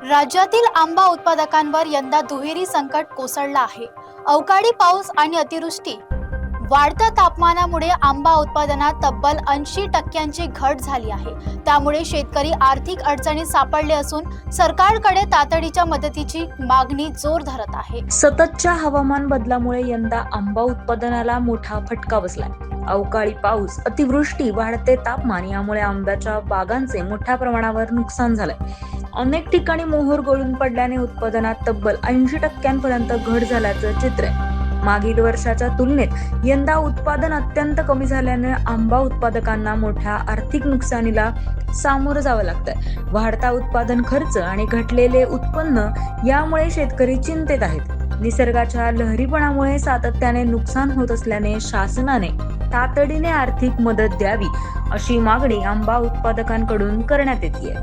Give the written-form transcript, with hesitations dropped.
राज्यातील आंबा उत्पादकांवर यंदा दुहेरी संकट कोसळलं आहे. अवकाळी पाऊस आणि अतिवृष्टी. वाढत्या तापमानामुळे आंबा उत्पादनात तब्बल 80% घट झाली आहे. त्यामुळे शेतकरी आर्थिक अडचणीत सापडले असून सरकारकडे तातडीच्या मदतीची मागणी जोर धरत आहे. सततच्या हवामान बदलामुळे यंदा आंबा उत्पादनाला मोठा फटका बसलाय. अवकाळी पाऊस, अतिवृष्टी, वाढते तापमान यामुळे आंब्याच्या बागांचे मोठ्या प्रमाणावर नुकसान झालंय. अनेक ठिकाणी मोहोर गळून पडल्याने उत्पादनात तब्बल 80% घट झाल्याचं चित्र आहे. मागील वर्षाच्या तुलनेत यंदा उत्पादन अत्यंत कमी झाल्याने आंबा उत्पादकांना मोठ्या आर्थिक नुकसानीला सामोरं जावं लागतंय. वाढता उत्पादन खर्च आणि घटलेले उत्पन्न यामुळे शेतकरी चिंतेत आहेत. निसर्गाच्या लहरीपणामुळे सातत्याने नुकसान होत असल्याने शासनाने तातडीने आर्थिक मदत द्यावी अशी मागणी आंबा उत्पादकांकडून करण्यात येते.